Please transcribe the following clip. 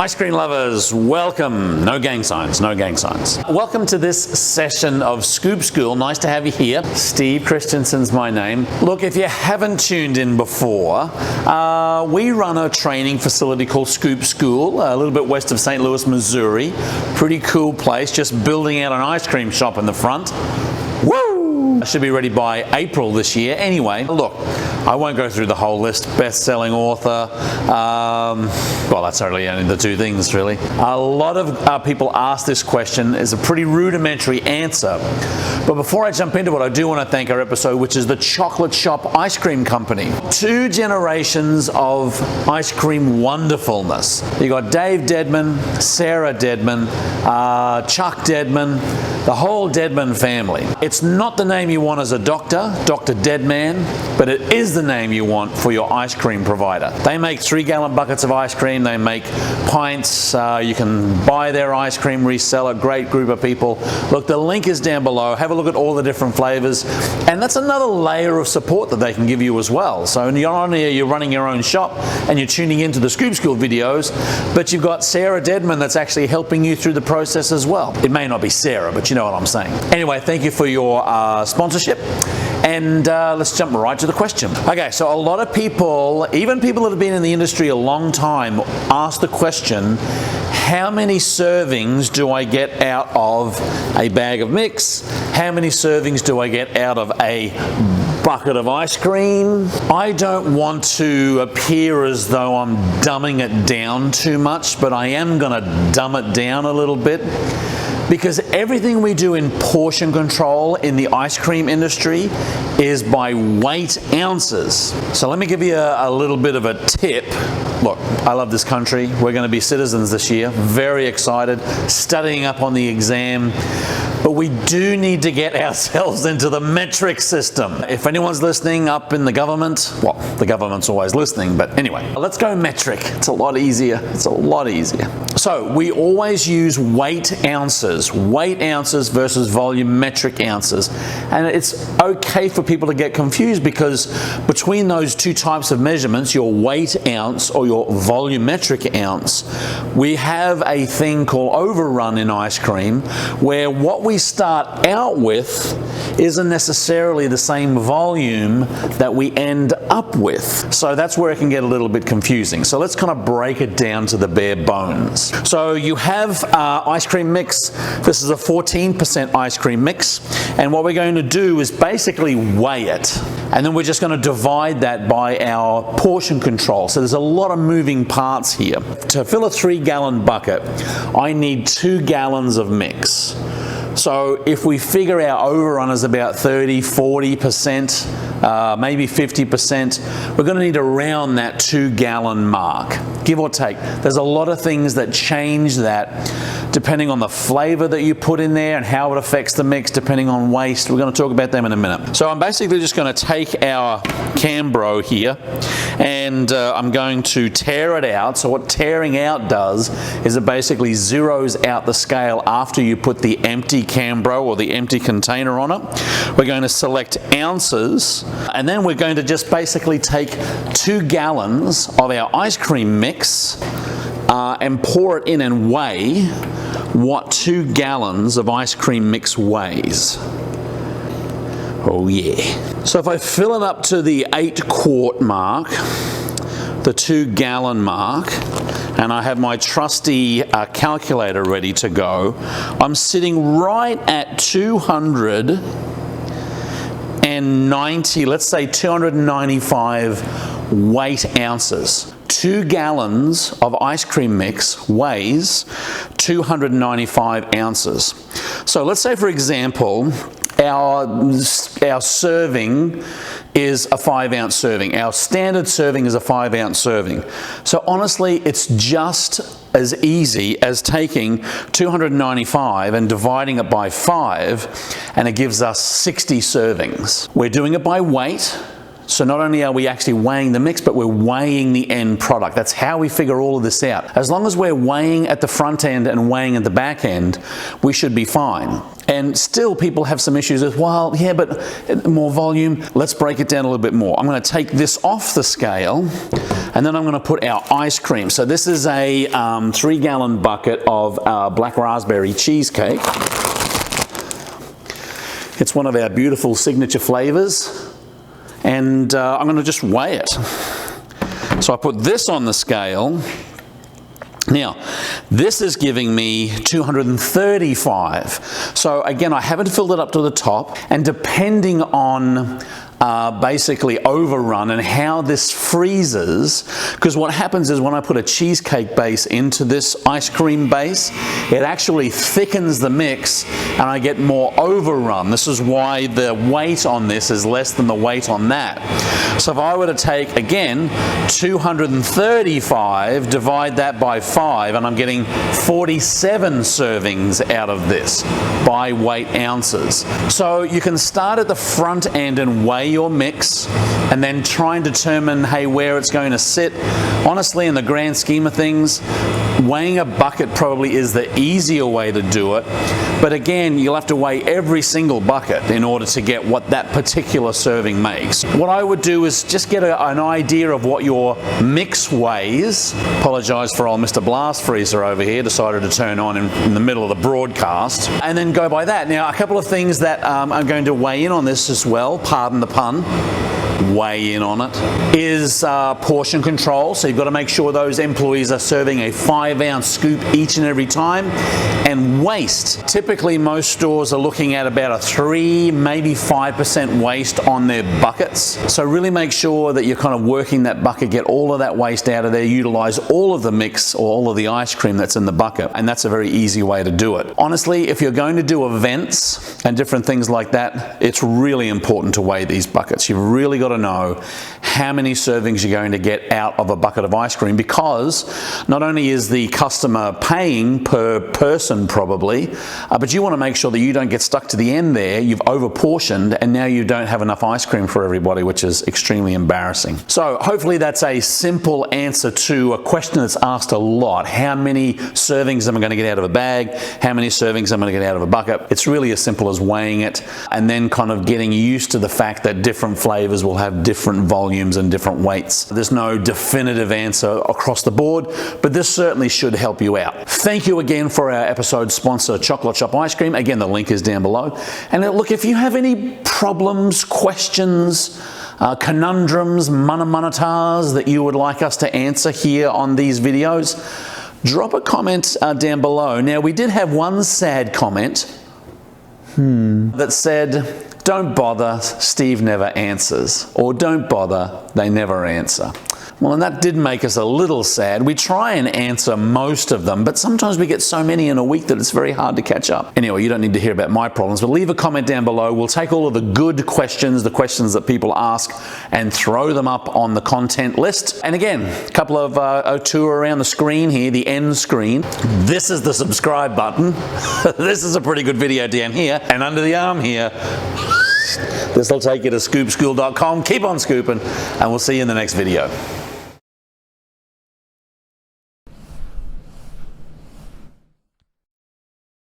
Ice cream lovers, welcome. No gang signs, no gang signs. Welcome to this session of Scoop School. Nice to have you here. Steve Christensen's my name. Look, if you haven't tuned in before, we run a training facility called Scoop School, a little bit west of St. Louis, Missouri. Pretty cool place, just building out an ice cream shop in the front. Woo! I should be ready by April this year. Anyway, look, I won't go through the whole list. Best-selling author. Well, that's only the two things, really. A lot of people ask this question. It's a pretty rudimentary answer. But before I jump into it, I do want to thank our episode, which is the Chocolate Shop Ice Cream Company. 2 generations of ice cream wonderfulness. You got Dave Deadman, Sarah Deadman, Chuck Deadman, the whole Deadman family. It's not the name you want as a doctor, Dr. Deadman, but it is the name you want for your ice cream provider. They make 3-gallon buckets of ice cream. They make pints. You can buy their ice cream, resell it. Great group of people. Look, the link is down below. Have a look at all the different flavors. And that's another layer of support that they can give you as well. So not only are you running your own shop and you're tuning into the Scoop School videos, but you've got Sarah Deadman that's actually helping you through the process as well. It may not be Sarah, but you know what I'm saying. Anyway, thank you for your sponsorship. And let's jump right to the question. Okay, so a lot of people, even people that have been in the industry a long time, ask the question, how many servings do I get out of a bag of mix? How many servings do I get out of a bucket of ice cream? I don't want to appear as though I'm dumbing it down too much, but I am gonna dumb it down a little bit. Because everything we do in portion control in the ice cream industry is by weight ounces. So let me give you a little bit of a tip. Look, I love this country. We're going to be citizens this year. Very excited, studying up on the exam. But we do need to get ourselves into the metric system. If anyone's listening up in the government, well, the government's always listening, but anyway, let's go metric. It's a lot easier. It's a lot easier. So we always use weight ounces versus volumetric ounces. And it's okay for people to get confused because between those two types of measurements, your weight ounce or your volumetric ounce, we have a thing called overrun in ice cream where what we start out with isn't necessarily the same volume that we end up with. So that's where it can get a little bit confusing. So let's kind of break it down to the bare bones. So you have ice cream mix. This is a 14% ice cream mix. And what we're going to do is basically weigh it. And then we're just going to divide that by our portion control. So there's a lot of moving parts here. To fill a 3-gallon bucket, I need 2 gallons of mix. So if we figure our overrun is about 30, 40%, maybe 50%, we're going to need around that 2-gallon mark, give or take. There's a lot of things that change that depending on the flavor that you put in there and how it affects the mix, depending on waste. We're going to talk about them in a minute. So I'm basically just going to take our Cambro here and I'm going to tear it out. So what tearing out does is it basically zeroes out the scale after you put the empty Cambro or the empty container on it. We're going to select ounces and then we're going to just basically take 2 gallons of our ice cream mix and pour it in and weigh what 2 gallons of ice cream mix weighs. Oh yeah. So if I fill it up to the 8-quart mark, the 2-gallon mark, and I have my trusty calculator ready to go, I'm sitting right at 290, let's say 295 weight ounces. 2 gallons of ice cream mix weighs 295 ounces. So let's say, for example, our serving is a 5-ounce serving. Our standard serving is a 5-ounce serving. So honestly, it's just as easy as taking 295 and dividing it by 5, and it gives us 60 servings. We're doing it by weight. So not only are we actually weighing the mix, but we're weighing the end product. That's how we figure all of this out. As long as we're weighing at the front end and weighing at the back end, we should be fine. And still people have some issues with, well, yeah, but more volume. Let's break it down a little bit more. I'm going to take this off the scale, and then I'm going to put our ice cream. So this is a 3-gallon bucket of black raspberry cheesecake. It's one of our beautiful signature flavors, and I'm going to just weigh it. So I put this on the scale. Now, this is giving me 235. So again, I haven't filled it up to the top, and depending on basically overrun and how this freezes, because what happens is when I put a cheesecake base into this ice cream base, it actually thickens the mix and I get more overrun. This is why the weight on this is less than the weight on that. So if I were to take, again, 235, divide that by 5, and I'm getting 47 servings out of this by weight ounces. So you can start at the front end and weigh your mix and then try and determine, hey, where it's going to sit. Honestly, in the grand scheme of things, weighing a bucket probably is the easier way to do it. But again, you'll have to weigh every single bucket in order to get what that particular serving makes. What I would do is just get an idea of what your mix weighs. Apologize for old Mr. Blast Freezer over here, decided to turn on in the middle of the broadcast. And then go by that. Now, a couple of things that I'm going to weigh in on this as well, pardon the pun. Weigh in on it, is portion control. So you've got to make sure those employees are serving a 5-ounce scoop each and every time. And waste. Typically most stores are looking at about a 3, maybe 5% waste on their buckets. So really make sure that you're kind of working that bucket, get all of that waste out of there, utilize all of the mix or all of the ice cream that's in the bucket. And that's a very easy way to do it. Honestly, if you're going to do events and different things like that, it's really important to weigh these buckets. You've really got to know how many servings you're going to get out of a bucket of ice cream, because not only is the customer paying per person probably, but you want to make sure that you don't get stuck to the end there. You've overportioned and now you don't have enough ice cream for everybody, which is extremely embarrassing. So hopefully that's a simple answer to a question that's asked a lot. How many servings am I going to get out of a bag? How many servings am I going to get out of a bucket? It's really as simple as weighing it and then kind of getting used to the fact that different flavors will have different volumes and different weights. There's no definitive answer across the board, but this certainly should help you out. Thank you again for our episode sponsor, Chocolate Shop Ice Cream. Again, the link is down below. And look, if you have any problems, questions, conundrums, manatars that you would like us to answer here on these videos, drop a comment down below. Now, we did have one sad comment that said, "Don't bother, Steve never answers," or "Don't bother, they never answer." Well, and that did make us a little sad. We try and answer most of them, but sometimes we get so many in a week that it's very hard to catch up. Anyway, you don't need to hear about my problems, but leave a comment down below. We'll take all of the good questions, the questions that people ask, and throw them up on the content list. And again, a couple of a tour around the screen here, the end screen. This is the subscribe button. This is a pretty good video down here, and under the arm here. This will take you to scoopschool.com. Keep on scooping, and we'll see you in the next video.